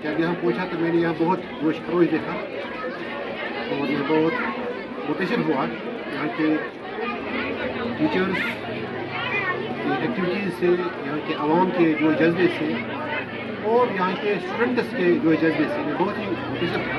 जब यहाँ पहुँचा तो मैंने यहाँ बहुत जोश खरोश देखा और मैं बहुत मोटिवेशन हुआ यहाँ के टीचर्स की एक्टिविटीज़ से, यहाँ के आवाम के जो जज्बे से और यहाँ के स्टूडेंट्स के जो जज्बे से मैं बहुत ही मोटिवेशन था।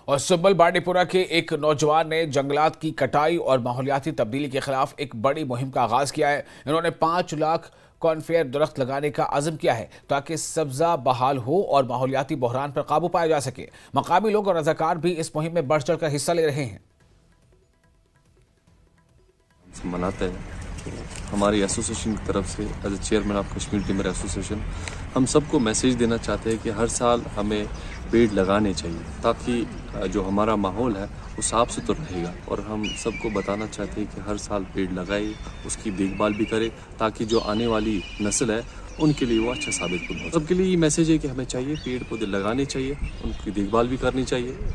और सुब्बल बांडीपुरा के एक नौजवान ने जंगलात की कटाई और माहौलियाती तब्दीली के खिलाफ एक बड़ी मुहिम का आगाज किया है। इन्होंने 5 लाख कॉर्नफेयर दरख्त लगाने का अज़म किया है ताकि सब्जा बहाल हो और माहौलियाती बहरान पर काबू पाया जा सके। मकामी लोग और रज़ाकार भी इस मुहिम में बढ़ चढ़ कर हिस्सा ले रहे हैं। मनाते हैं हमारी एसोसिएशन की तरफ से as a chairman of Kashmir timber association हम सबको मैसेज देना चाहते हैं कि हर साल हमें पेड़ लगाने चाहिए ताकि जो हमारा माहौल है वो साफ सुथरा रहेगा। और हम सबको बताना चाहते हैं कि हर साल पेड़ लगाए, उसकी देखभाल भी करें ताकि जो आने वाली नस्ल है उनके लिए वो अच्छा साबित हो। सबके लिए ये मैसेज है कि हमें चाहिए पेड़ पौधे लगाने चाहिए, उनकी देखभाल भी करनी चाहिए।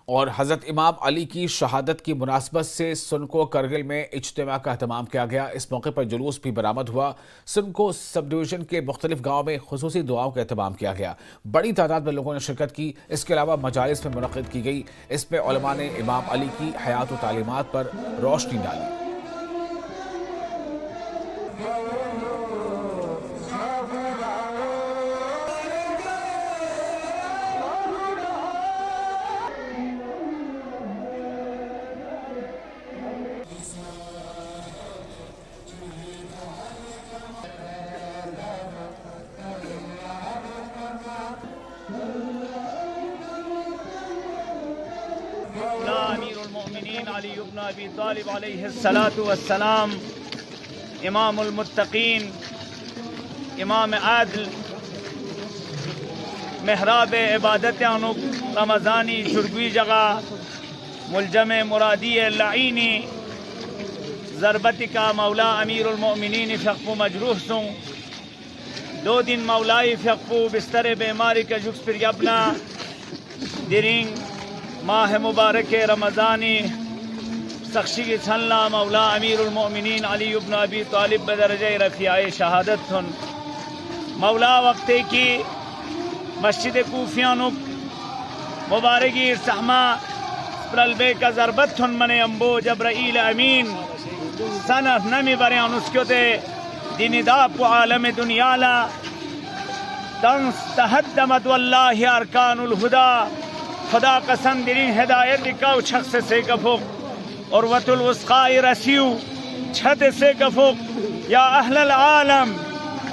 और हज़रत इमाम अली की शहादत की मुनासबत से सुनको करगिल में इज्तिमा का अहतमाम किया गया। इस मौके पर जुलूस भी बरामद हुआ। सुनको सब डिवीज़न के मुख्तलिफ गाँव में खुसूसी दुआओं का अहतमाम किया गया। बड़ी तादाद में लोगों ने शिरकत की। इसके अलावा मजालिस में मुनक़्क़िद की गई। इसमें उलमा ने इमाम अली की हयात व तालीमात पर रोशनी डाली। अली इब्न अबी तालिब अलैहिस्सलातु वस्सलाम, इमामुल मुत्तकीन, इमाम आदिल, महराब इबादत अनुक रमज़ानी शुरगुई जगह मुलजम मुरादी लाइनी ज़रबत का मौला अमीरुल मोमिनीन फ़क़्फ़ु मजरूह सुं 2 दिन मौलाई फ़क़्फ़ु बिस्तर बीमारी का जुक्स पर यबना दिरिंग माह मुबारक रमज़ानी सख्शी की छल्ला मौला अमीरुल मोमिनीन अली इब्न अबी तालिब बदरजे रफ़ियाए शहादत थुन मौला वक्ते की मस्जिद कूफियानुक मुबारकी सहमा प्रलबे का ज़रबत थुन मने अम्बो जब्राइल अमीन सन नमी बरे अनुस्क्योते दिनिदाप आलम दुनियाला तंस तहद्दमत वल्लाहि अरकानुल हुदा खुदा कसम दिरिन हिदायत का शख्स से कफुक और वतुल वस्क़ाई रसीउ छत से कफुक या अहलल आलम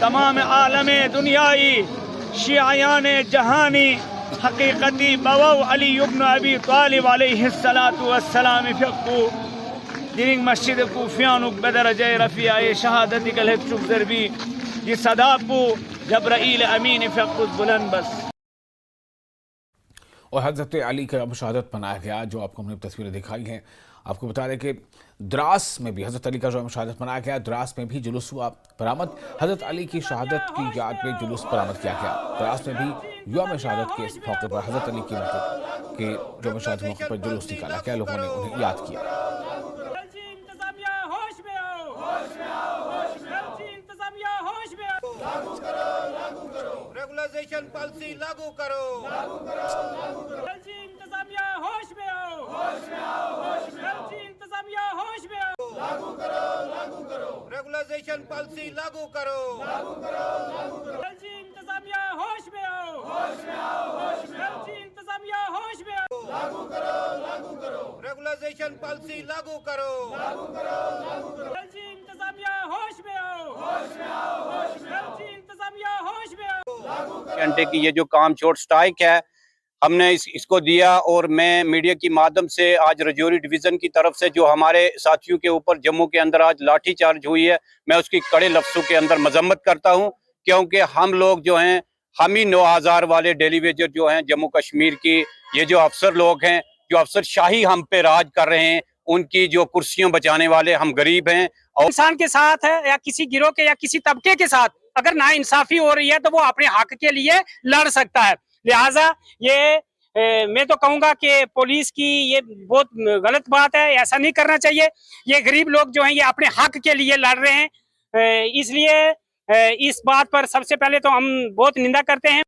तमाम आलम दुनियाई शियायान जहानी हकीकती बवौ अली इब्न अबी तालिब अलैहिस्सलातु वस्सलाम फ़क़्फ़ु दिरिंग मस्जिद कूफियानुक बदरजे रफ़ियाए शहादत कल चुप ज़रबी ये सदापु जब्राइल अमीन फ़क़्फ़ु बुलंद बस। और हज़रत अली का शहादत मनाया गया जो आपको हमने तस्वीरें दिखाई हैं। आपको बता दें कि द्रास में भी हज़रत अली का जो शहादत मनाया गया। द्रास में भी जुलूस हुआ बरामद। हज़रत अली की शहादत की याद में जुलूस बरामद किया गया। द्रास में भी यौम शहादत के इस मौके पर हज़रत अली के यौम शहादत मौके पर जुलूस निकाला गया। लोगों ने उन्हें याद किया। रेगुलराइजेशन पॉलिसी लागू करो, इंतजामिया होश में आओ, इंतजामिया होश में आओ, लागू करो, रेगुलराइजेशन पॉलिसी लागू करो, इंतजामिया होश में आओ, इंतजामिया होश में आओ, लागू करो, रेगुलराइजेशन पॉलिसी लागू करो, इंतजामिया होश में आओ, इंतजामिया होश में आओ। घंटे की ये जो काम छोड़ स्ट्राइक है हमने इसको दिया और मैं मीडिया की माध्यम से आज रजौरी डिवीज़न की तरफ से जो हमारे साथियों के ऊपर जम्मू के अंदर आज लाठी चार्ज हुई है मैं उसकी कड़े लफ्ज़ों के अंदर मजम्मत करता हूं, क्योंकि हम लोग जो हैं हम ही 9,000 वाले डेली वेजर जो हैं जम्मू कश्मीर की ये जो अफसर लोग हैं जो अफसर शाही हम पे राज कर रहे हैं उनकी जो कुर्सियां बचाने वाले हम गरीब हैं। और इंसान के साथ है या किसी गिरोह के या किसी तबके के साथ अगर नाइंसाफी हो रही है तो वो अपने हक के लिए लड़ सकता है। लिहाजा ये मैं तो कहूंगा कि पुलिस की ये बहुत गलत बात है, ऐसा नहीं करना चाहिए। ये गरीब लोग जो हैं ये अपने हक के लिए लड़ रहे हैं। اس لیے اس بات پر سب سے پہلے تو ہم بہت نندا کرتے ہیں.